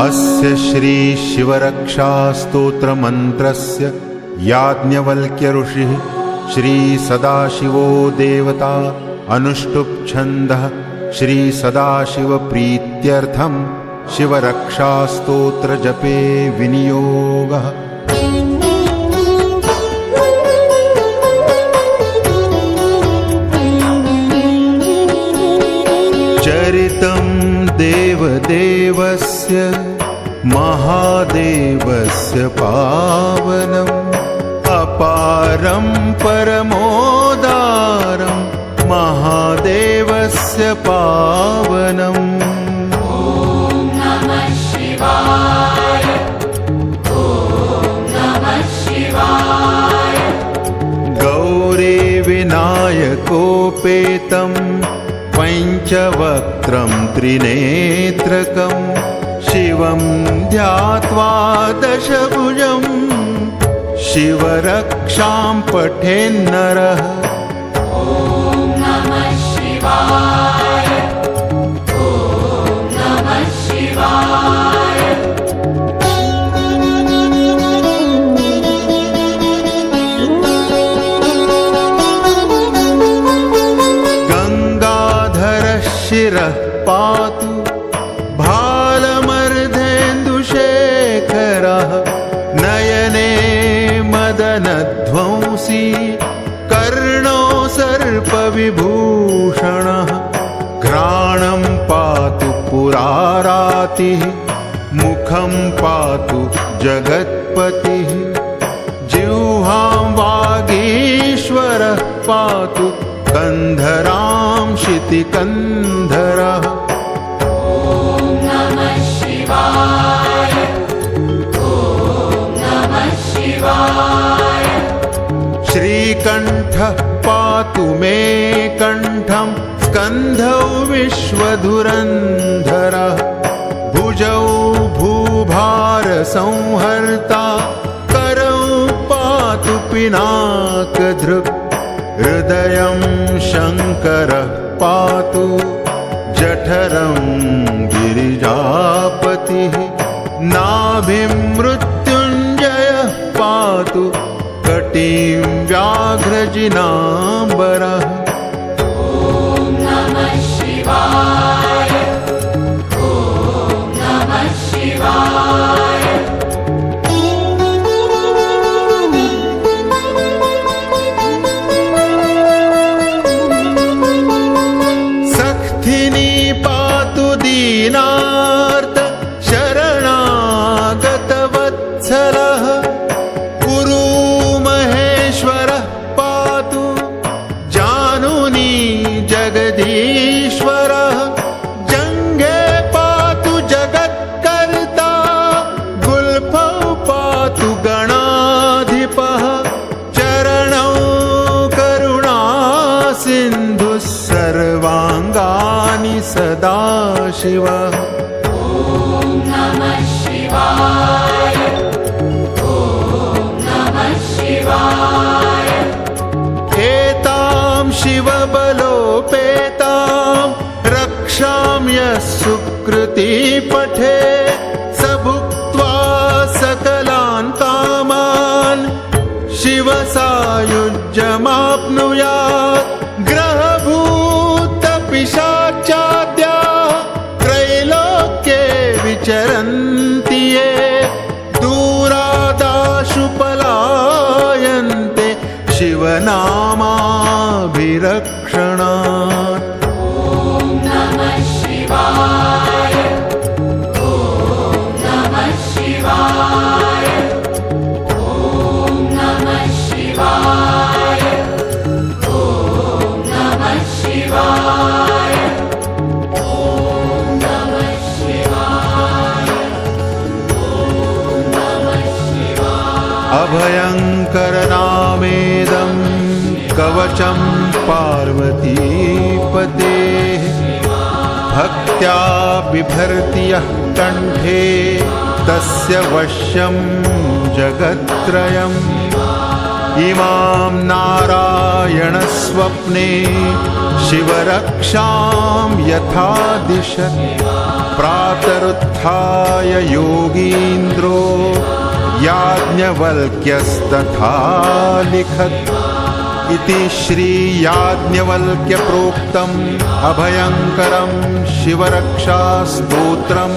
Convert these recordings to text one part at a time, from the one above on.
अस्य श्री शिवरक्षास्तोत्रमन्त्रस्य याज्ञवल्क्य ऋषिः श्री सदाशिवो देवता अनुष्टुप् छन्दः श्री सदाशिव प्रीत्यर्थं शिवरक्षास्तोत्र जपे विनियोगः। चरितं देवदेवस्य महादेवस्य पावनम् अपारं परमोदारं महादेवस्य पावनम्। ॐ नमः शिवाय ॐ नमः शिवाय। गौरी विनायकोपेतं पञ्चवक्त्रं त्रिनेत्रकं शिवं ध्यात्वा दशभुजं शिवरक्षां पठेन्नरः। ॐ नमः शिवाय ॐ नमः शिवाय। शिरः पातु भालमर्धेन्दुशेखरः नयने मदनध्वंसी कर्णो सर्पविभूषणः। घ्राणं पातु पुरारातिः मुखं पातु जगत्पतिः जिह्वां वागीश्वरः पातु कंधरां शितिकन्धरः। ॐ नमः शिवाय ॐ नमः शिवाय। श्रीकण्ठः पातु मे कण्ठं स्कन्धौ विश्वधुरन्धरः भुजौ भूभारसंहर्ता करौ पातु पिनाकधृक्। हृदयं शङ्करः पातु जठरं गिरिजापतिः नाभिं मृत्युञ्जयः पातु कटिं व्याघ्रजिनाम्बरः। ॐ नमः शिवाय ॐ नमः शिवाय। दीनार्त शरणागतवत्सलः गुरु महेश्वरः पातु जानुनी जगदीश्वरः। जङ्घे पातु जगत्कर्ता गुल्फौ पातु गणाधिपः चरणौ करुणासिन्धुः सर्वाङ्गानि सदाशिवः। ॐ नमः शिवाय ॐ नमः शिवाय। एतां शिवबलोपेतां रक्षां यः सुकृती पठे स भुक्त्वा सकलान् कामान् शिवसायुज्यमाप्नुयात्। ग्रहभूतपिशाचाद्या त्रैलोक्ये विचरन्ति ये दूरादाशु पलायन्ते शिवनामाभिरक्षणात्। ॐ नमः शिवाय ॐ नमः शिवाय ॐ नमः शिवाय ॐ नमः शिवाय ॐ नमः शिवाय ॐ नमः शिवाय। अभयङ्करनामेदं कवचं पार्वतीपतेः भक्त्या बिभर्ति यः कण्ठे तस्य वश्यं जगत्त्रयम्। इमां नारायणस्वप्ने शिवरक्षां यथा दिशत् प्रातरुत्थाय योगीन्द्रो याज्ञवल्क्यस्तथा लिखत् इति श्रीयाज्ञवल्क्यप्रोक्तम् अभयङ्करं शिवरक्षास्तोत्रं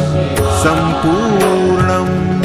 सम्पूर्णम्।